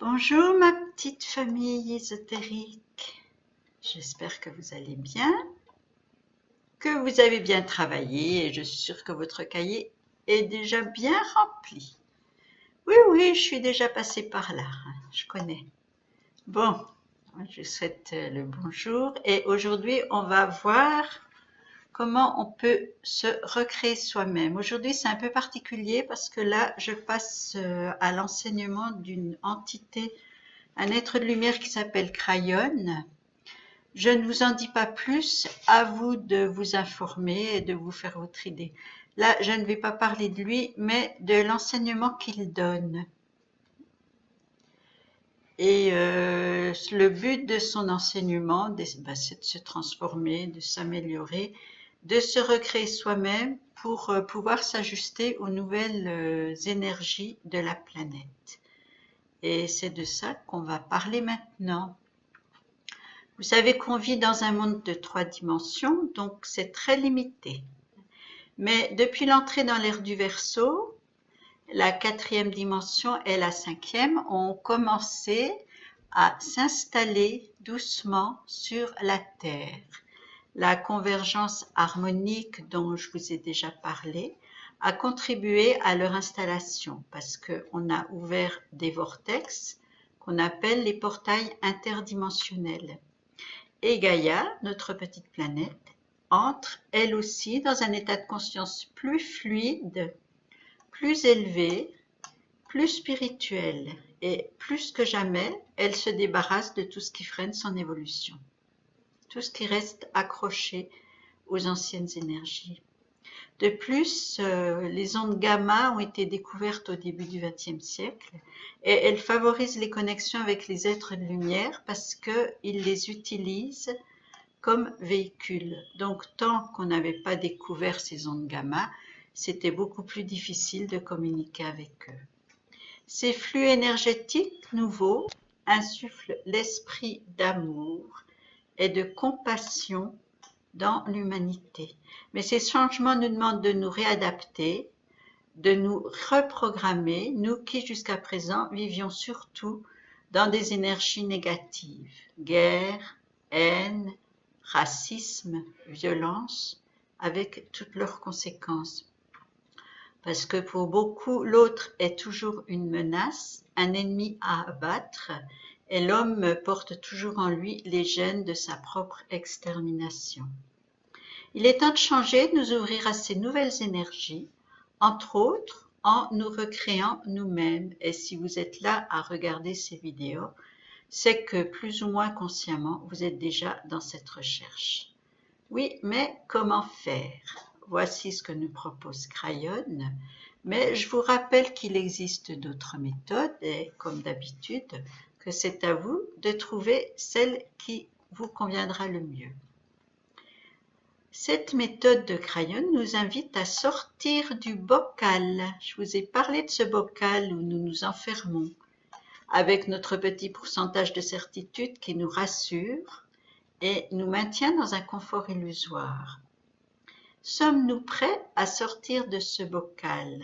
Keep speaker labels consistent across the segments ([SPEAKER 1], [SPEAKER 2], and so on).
[SPEAKER 1] Bonjour ma petite famille ésotérique, j'espère que vous allez bien, que vous avez bien travaillé et je suis sûre que votre cahier est déjà bien rempli. Oui, je suis déjà passée par là, je connais. Bon, je souhaite le bonjour et aujourd'hui on va voir comment on peut se recréer soi-même. Aujourd'hui c'est un peu particulier parce que là je passe à l'enseignement d'une entité, un être de lumière qui s'appelle Crayon. Je ne vous en dis pas plus, à vous de vous informer et de vous faire votre idée. Là, je ne vais pas parler de lui, mais de l'enseignement qu'il donne. Et le but de son enseignement, c'est de se transformer, de s'améliorer, de se recréer soi-même pour pouvoir s'ajuster aux nouvelles énergies de la planète. Et c'est de ça qu'on va parler maintenant. Vous savez qu'on vit dans un monde de 3 dimensions, donc c'est très limité. Mais depuis l'entrée dans l'ère du Verseau, la 4e dimension et la 5e ont commencé à s'installer doucement sur la Terre. La convergence harmonique dont je vous ai déjà parlé a contribué à leur installation parce qu'on a ouvert des vortex qu'on appelle les portails interdimensionnels. Et Gaïa, notre petite planète, entre elle aussi dans un état de conscience plus fluide, plus élevé, plus spirituel. Et plus que jamais, elle se débarrasse de tout ce qui freine son évolution, tout ce qui reste accroché aux anciennes énergies. De plus, les ondes gamma ont été découvertes au début du XXe siècle et elles favorisent les connexions avec les êtres de lumière parce qu'ils les utilisent comme véhicule. Donc, tant qu'on n'avait pas découvert ces ondes gamma, c'était beaucoup plus difficile de communiquer avec eux. Ces flux énergétiques nouveaux insufflent l'esprit d'amour et de compassion dans l'humanité. Mais ces changements nous demandent de nous réadapter, de nous reprogrammer, nous qui jusqu'à présent vivions surtout dans des énergies négatives, guerre, haine, racisme, violence, avec toutes leurs conséquences. Parce que pour beaucoup, l'autre est toujours une menace, un ennemi à abattre, et l'homme porte toujours en lui les gènes de sa propre extermination. Il est temps de changer, de nous ouvrir à ces nouvelles énergies, entre autres en nous recréant nous-mêmes. Et si vous êtes là à regarder ces vidéos, c'est que plus ou moins consciemment, vous êtes déjà dans cette recherche. Oui, mais comment faire? Voici ce que nous propose Crayon. Mais je vous rappelle qu'il existe d'autres méthodes et comme d'habitude, que c'est à vous de trouver celle qui vous conviendra le mieux. Cette méthode de Crayon nous invite à sortir du bocal. Je vous ai parlé de ce bocal où nous nous enfermons avec notre petit pourcentage de certitude qui nous rassure et nous maintient dans un confort illusoire. Sommes-nous prêts à sortir de ce bocal,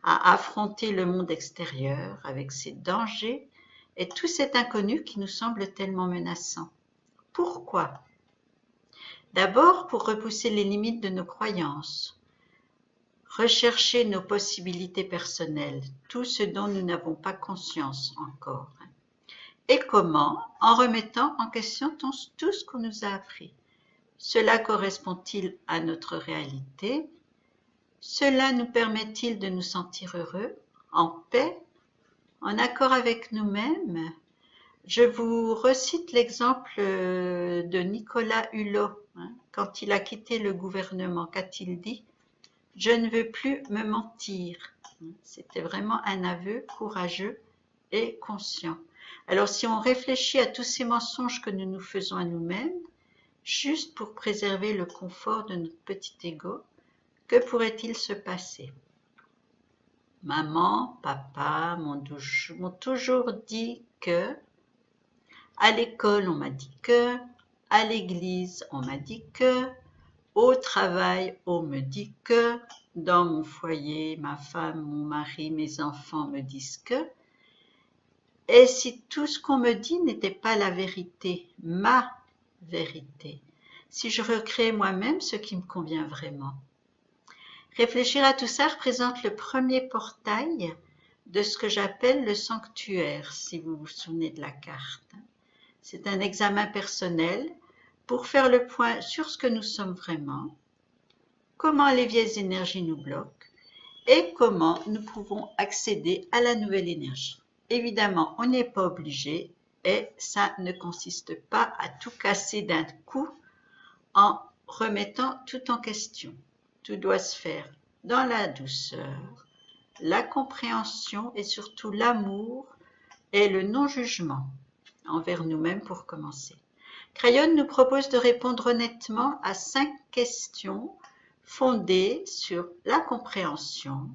[SPEAKER 1] à affronter le monde extérieur avec ses dangers et tout cet inconnu qui nous semble tellement menaçant? Pourquoi? D'abord pour repousser les limites de nos croyances, rechercher nos possibilités personnelles, tout ce dont nous n'avons pas conscience encore. Et comment? En remettant en question tout ce qu'on nous a appris. Cela correspond-il à notre réalité? Cela nous permet-il de nous sentir heureux, en paix, en accord avec nous-mêmes? Je vous recite l'exemple de Nicolas Hulot. Quand il a quitté le gouvernement, qu'a-t-il dit? Je ne veux plus me mentir. C'était vraiment un aveu courageux et conscient. Alors si on réfléchit à tous ces mensonges que nous nous faisons à nous-mêmes, juste pour préserver le confort de notre petit ego, que pourrait-il se passer? Maman, papa m'ont toujours dit que, à l'école on m'a dit que, à l'église on m'a dit que, au travail on me dit que, dans mon foyer, ma femme, mon mari, mes enfants me disent que, Et si tout ce qu'on me dit n'était pas la vérité, ma vérité, si je recrée moi-même ce qui me convient vraiment? Réfléchir à tout ça représente le premier portail de ce que j'appelle le sanctuaire, si vous vous souvenez de la carte. C'est un examen personnel pour faire le point sur ce que nous sommes vraiment, comment les vieilles énergies nous bloquent et comment nous pouvons accéder à la nouvelle énergie. Évidemment, on n'est pas obligé et ça ne consiste pas à tout casser d'un coup en remettant tout en question. Tout doit se faire dans la douceur, la compréhension et surtout l'amour et le non-jugement envers nous-mêmes pour commencer. Crayon nous propose de répondre honnêtement à 5 questions fondées sur la compréhension,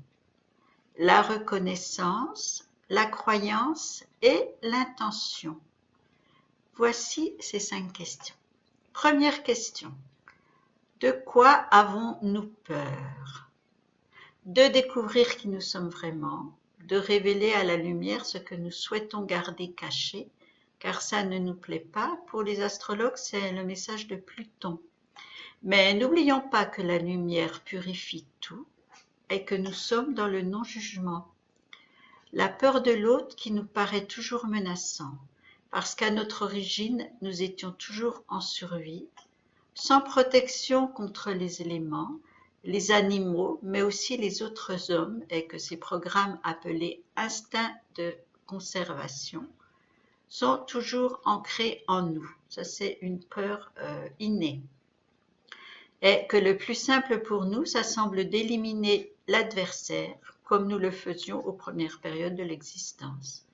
[SPEAKER 1] la reconnaissance, la croyance et l'intention. Voici ces 5 questions. Première question. De quoi avons-nous peur? De découvrir qui nous sommes vraiment, de révéler à la lumière ce que nous souhaitons garder caché, car ça ne nous plaît pas. Pour les astrologues, c'est le message de Pluton. Mais n'oublions pas que la lumière purifie tout et que nous sommes dans le non-jugement. La peur de l'autre qui nous paraît toujours menaçant, parce qu'à notre origine, nous étions toujours en survie, sans protection contre les éléments, les animaux, mais aussi les autres hommes, et que ces programmes appelés instincts de conservation sont toujours ancrés en nous. Ça, c'est une peur innée. Et que le plus simple pour nous, ça semble d'éliminer l'adversaire, comme nous le faisions aux premières périodes de l'existence.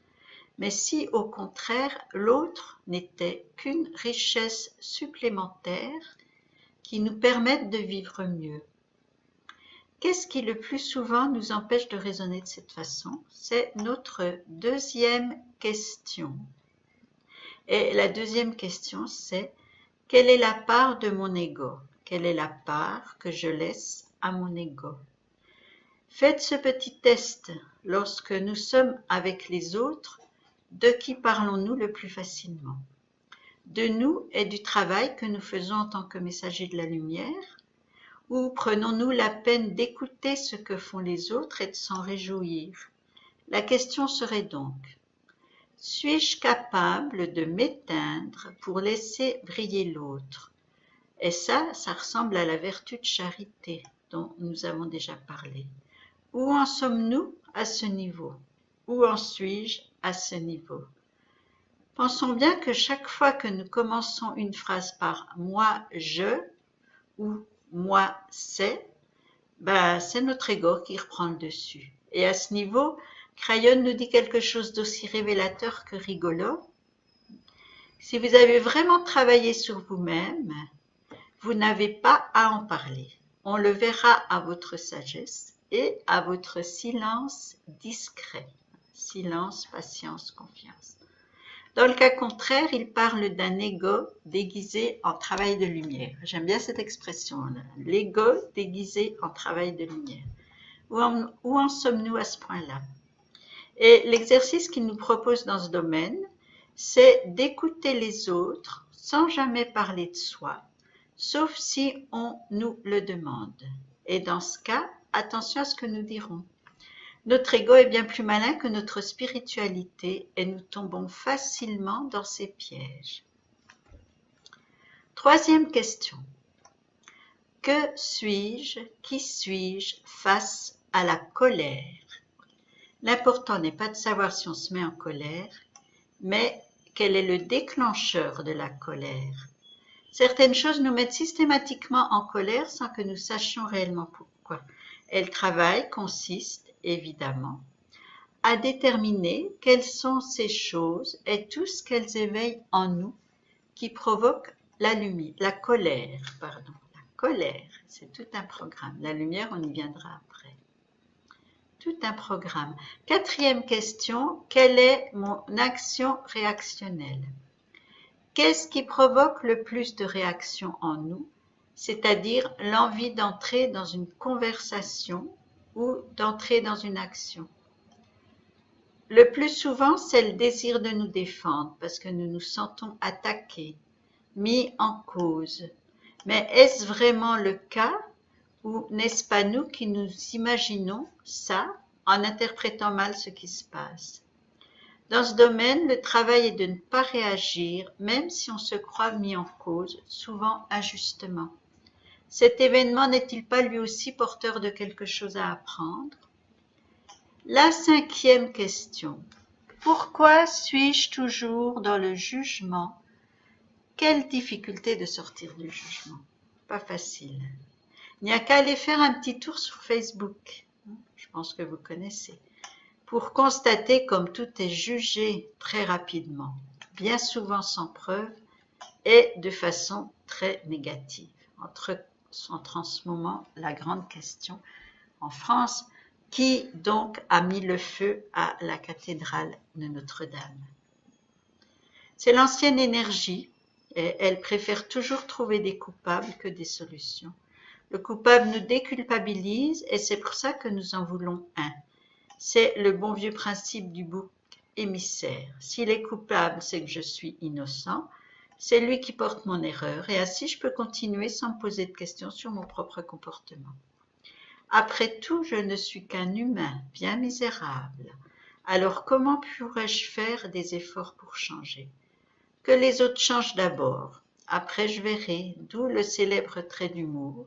[SPEAKER 1] Mais si, au contraire, l'autre n'était qu'une richesse supplémentaire qui nous permette de vivre mieux. Qu'est-ce qui le plus souvent nous empêche de raisonner de cette façon? C'est notre deuxième question. Et la deuxième question, c'est quelle est la part de mon ego? Quelle est la part que je laisse à mon ego? Faites ce petit test lorsque nous sommes avec les autres. De qui parlons-nous le plus facilement? De nous et du travail que nous faisons en tant que messagers de la lumière? Ou prenons-nous la peine d'écouter ce que font les autres et de s'en réjouir? La question serait donc, suis-je capable de m'éteindre pour laisser briller l'autre? Et ça ressemble à la vertu de charité dont nous avons déjà parlé. Où en sommes-nous à ce niveau? Où en suis-je à ce niveau? Pensons bien que chaque fois que nous commençons une phrase par « moi, je » ou « moi, c'est », c'est notre ego qui reprend le dessus. Et à ce niveau, Crayon nous dit quelque chose d'aussi révélateur que rigolo. Si vous avez vraiment travaillé sur vous-même, vous n'avez pas à en parler. On le verra à votre sagesse et à votre silence discret. Silence, patience, confiance. Dans le cas contraire, il parle d'un ego déguisé en travail de lumière. J'aime bien cette expression-là. L'ego déguisé en travail de lumière. Où en sommes-nous à ce point-là? Et l'exercice qu'il nous propose dans ce domaine, c'est d'écouter les autres sans jamais parler de soi, sauf si on nous le demande. Et dans ce cas, attention à ce que nous dirons. Notre ego est bien plus malin que notre spiritualité et nous tombons facilement dans ses pièges. Troisième question. Que suis-je, qui suis-je face à la colère? L'important n'est pas de savoir si on se met en colère, mais quel est le déclencheur de la colère? Certaines choses nous mettent systématiquement en colère sans que nous sachions réellement pourquoi. Et le travail consiste, évidemment, à déterminer quelles sont ces choses et tout ce qu'elles éveillent en nous qui provoquent la colère. La colère, c'est tout un programme. La lumière, on y viendra après. Tout un programme. Quatrième question, quelle est mon action réactionnelle? Qu'est-ce qui provoque le plus de réactions en nous, c'est-à-dire l'envie d'entrer dans une conversation ou d'entrer dans une action? Le plus souvent, c'est le désir de nous défendre parce que nous nous sentons attaqués, mis en cause. Mais est-ce vraiment le cas ou n'est-ce pas nous qui nous imaginons ça en interprétant mal ce qui se passe? Dans ce domaine, le travail est de ne pas réagir, même si on se croit mis en cause, souvent injustement. Cet événement n'est-il pas lui aussi porteur de quelque chose à apprendre? La 5e question. Pourquoi suis-je toujours dans le jugement? Quelle difficulté de sortir du jugement. Pas facile. Il n'y a qu'à aller faire un petit tour sur Facebook. Je pense que vous connaissez. Pour constater comme tout est jugé très rapidement, bien souvent sans preuve et de façon très négative. Entre en ce moment la grande question en France, qui donc a mis le feu à la cathédrale de Notre-Dame? C'est l'ancienne énergie et elle préfère toujours trouver des coupables que des solutions. Le coupable nous déculpabilise et c'est pour ça que nous en voulons un. C'est le bon vieux principe du bouc émissaire. S'il est coupable, c'est que je suis innocent. C'est lui qui porte mon erreur et ainsi je peux continuer sans me poser de questions sur mon propre comportement. Après tout, je ne suis qu'un humain bien misérable. Alors comment pourrais-je faire des efforts pour changer? Que les autres changent d'abord. Après je verrai, d'où le célèbre trait d'humour.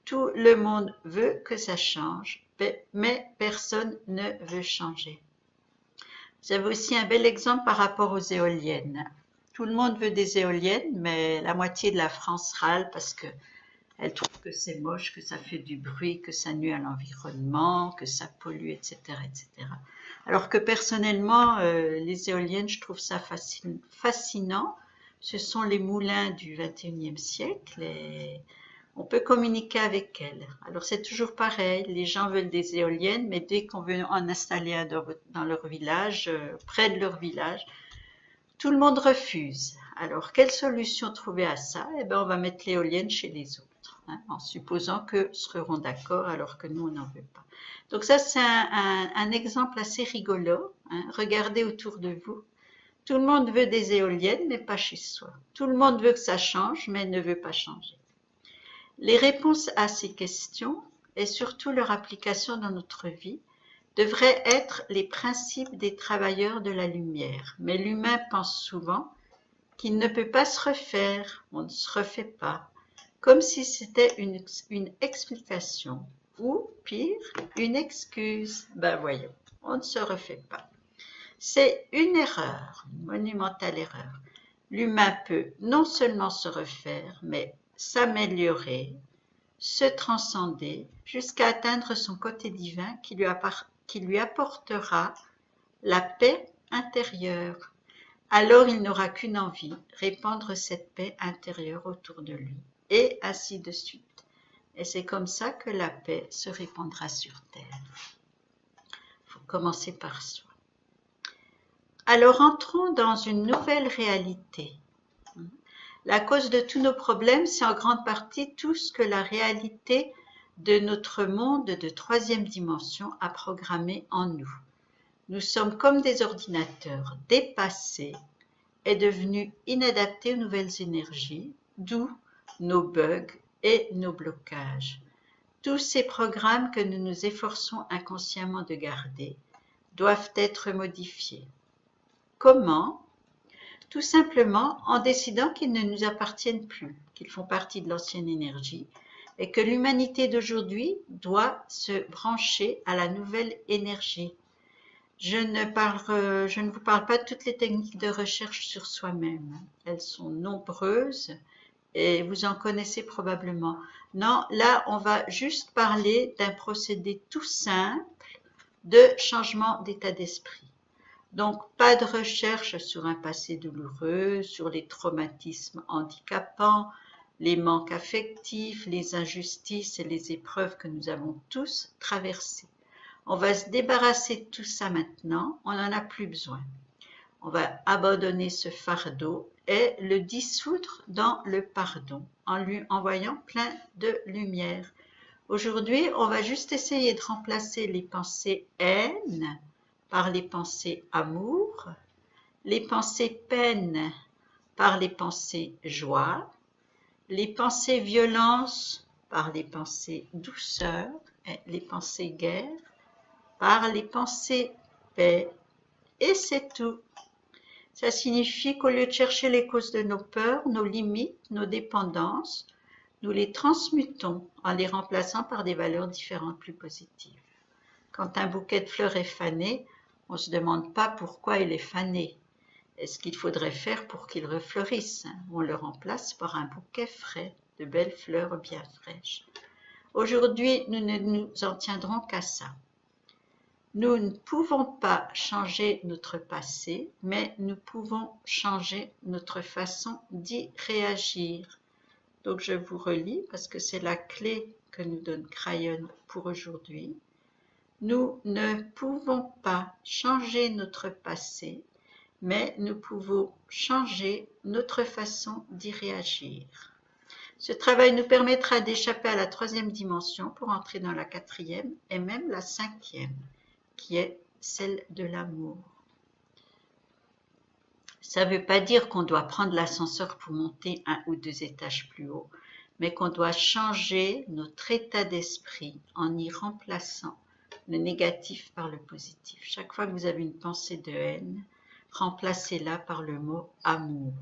[SPEAKER 1] Tout le monde veut que ça change, mais personne ne veut changer. Vous avez aussi un bel exemple par rapport aux éoliennes. Tout le monde veut des éoliennes, mais la moitié de la France râle parce qu'elle trouve que c'est moche, que ça fait du bruit, que ça nuit à l'environnement, que ça pollue, etc., etc. Alors que personnellement, les éoliennes, je trouve ça fascinant. Ce sont les moulins du XXIe siècle et on peut communiquer avec elles. Alors c'est toujours pareil, les gens veulent des éoliennes, mais dès qu'on veut en installer un dans leur village, près de leur village, tout le monde refuse. Alors quelle solution trouver à ça? Eh bien on va mettre l'éolienne chez les autres, hein, en supposant qu'eux seront d'accord alors que nous on n'en veut pas. Donc ça c'est un exemple assez rigolo, hein. Regardez autour de vous. Tout le monde veut des éoliennes, mais pas chez soi. Tout le monde veut que ça change, mais ne veut pas changer. Les réponses à ces questions, et surtout leur application dans notre vie, devraient être les principes des travailleurs de la lumière. Mais l'humain pense souvent qu'il ne peut pas se refaire, on ne se refait pas, comme si c'était une explication, ou pire, une excuse. Ben voyons, on ne se refait pas. C'est une erreur, une monumentale erreur. L'humain peut non seulement se refaire, mais s'améliorer, se transcender jusqu'à atteindre son côté divin qui lui apportera la paix intérieure. Alors il n'aura qu'une envie, répandre cette paix intérieure autour de lui, et ainsi de suite. Et c'est comme ça que la paix se répandra sur terre. Il faut commencer par soi. Alors entrons dans une nouvelle réalité. La cause de tous nos problèmes, c'est en grande partie tout ce que la réalité de notre monde de 3e dimension a programmé en nous. Nous sommes comme des ordinateurs dépassés et devenus inadaptés aux nouvelles énergies, d'où nos bugs et nos blocages. Tous ces programmes que nous nous efforçons inconsciemment de garder doivent être modifiés. Comment? Tout simplement en décidant qu'ils ne nous appartiennent plus, qu'ils font partie de l'ancienne énergie et que l'humanité d'aujourd'hui doit se brancher à la nouvelle énergie. Je ne vous parle pas de toutes les techniques de recherche sur soi-même. Elles sont nombreuses et vous en connaissez probablement. Non, là, on va juste parler d'un procédé tout simple de changement d'état d'esprit. Donc, pas de recherche sur un passé douloureux, sur les traumatismes handicapants, les manques affectifs, les injustices et les épreuves que nous avons tous traversées. On va se débarrasser de tout ça maintenant, on n'en a plus besoin. On va abandonner ce fardeau et le dissoudre dans le pardon, en lui envoyant plein de lumière. Aujourd'hui, on va juste essayer de remplacer les pensées haine par les pensées amour, les pensées peine par les pensées joie, les pensées violence par les pensées douceur, et les pensées guerre par les pensées paix, et c'est tout. Ça signifie qu'au lieu de chercher les causes de nos peurs, nos limites, nos dépendances, nous les transmutons en les remplaçant par des valeurs différentes plus positives. Quand un bouquet de fleurs est fané, on ne se demande pas pourquoi il est fané. Est-ce qu'il faudrait faire pour qu'il refleurisse? On le remplace par un bouquet frais, de belles fleurs bien fraîches. Aujourd'hui, nous ne nous en tiendrons qu'à ça. Nous ne pouvons pas changer notre passé, mais nous pouvons changer notre façon d'y réagir. Donc je vous relis parce que c'est la clé que nous donne Crayon pour aujourd'hui. Nous ne pouvons pas changer notre passé, mais nous pouvons changer notre façon d'y réagir. Ce travail nous permettra d'échapper à la 3e dimension pour entrer dans la 4e et même la 5e, qui est celle de l'amour. Ça ne veut pas dire qu'on doit prendre l'ascenseur pour monter 1 ou 2 étages plus haut, mais qu'on doit changer notre état d'esprit en y remplaçant le négatif par le positif. Chaque fois que vous avez une pensée de haine, remplacez-la par le mot amour.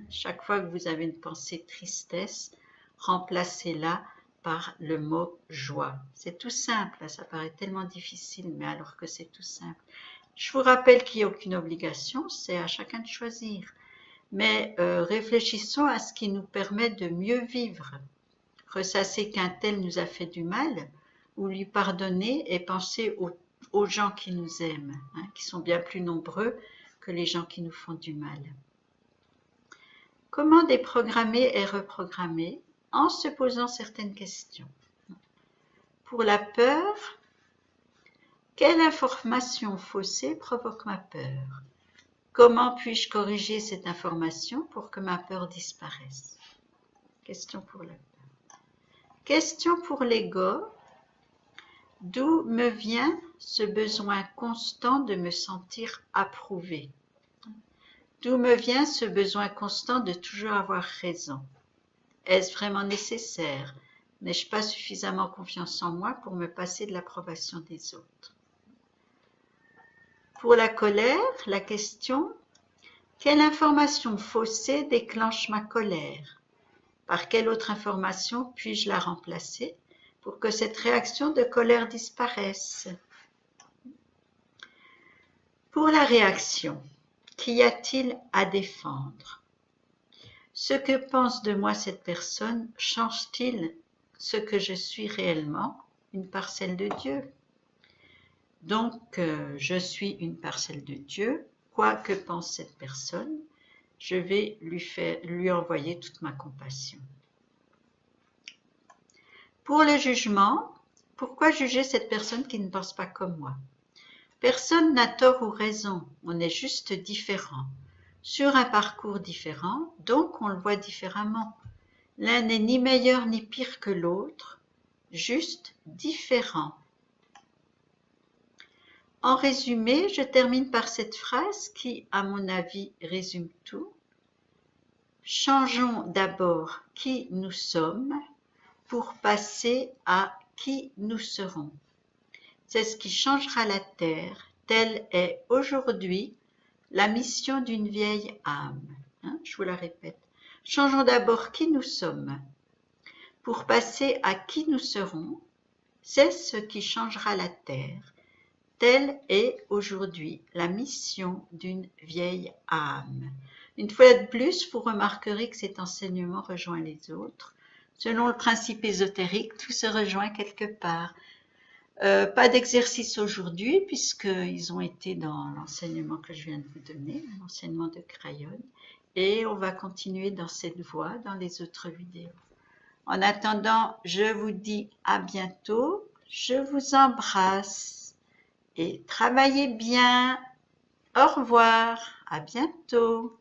[SPEAKER 1] Chaque fois que vous avez une pensée de tristesse, remplacez-la par le mot joie. C'est tout simple, ça paraît tellement difficile, mais alors que c'est tout simple. Je vous rappelle qu'il n'y a aucune obligation, c'est à chacun de choisir. Mais réfléchissons à ce qui nous permet de mieux vivre. Ressasser qu'un tel nous a fait du mal, ou lui pardonner et penser aux gens qui nous aiment, qui sont bien plus nombreux que les gens qui nous font du mal. Comment déprogrammer et reprogrammer? En se posant certaines questions. Pour la peur, quelle information faussée provoque ma peur? Comment puis-je corriger cette information pour que ma peur disparaisse? Question pour la peur. Question pour l'ego. D'où me vient ce besoin constant de me sentir approuvé? D'où me vient ce besoin constant de toujours avoir raison? Est-ce vraiment nécessaire? N'ai-je pas suffisamment confiance en moi pour me passer de l'approbation des autres? Pour la colère, la question: quelle information faussée déclenche ma colère? Par quelle autre information puis-je la remplacer pour que cette réaction de colère disparaisse? Pour la réaction, qu'y a-t-il à défendre? Ce que pense de moi cette personne change-t-il ce que je suis réellement, une parcelle de Dieu? Donc, je suis une parcelle de Dieu, quoi que pense cette personne, je vais lui envoyer toute ma compassion. Pour le jugement, pourquoi juger cette personne qui ne pense pas comme moi? Personne n'a tort ou raison, on est juste différent, sur un parcours différent, donc on le voit différemment. L'un n'est ni meilleur ni pire que l'autre, juste différent. En résumé, je termine par cette phrase qui, à mon avis, résume tout. Changeons d'abord qui nous sommes pour passer à qui nous serons. C'est ce qui changera la terre, telle est aujourd'hui la mission d'une vieille âme. Je vous la répète. Changeons d'abord qui nous sommes pour passer à qui nous serons. C'est ce qui changera la terre. Telle est aujourd'hui la mission d'une vieille âme. Une fois de plus, vous remarquerez que cet enseignement rejoint les autres. Selon le principe ésotérique, tout se rejoint quelque part. Pas d'exercice aujourd'hui, puisqu'ils ont été dans l'enseignement que je viens de vous donner, l'enseignement de Crayon. Et on va continuer dans cette voie dans les autres vidéos. En attendant, je vous dis à bientôt. Je vous embrasse. Et travaillez bien. Au revoir, à bientôt.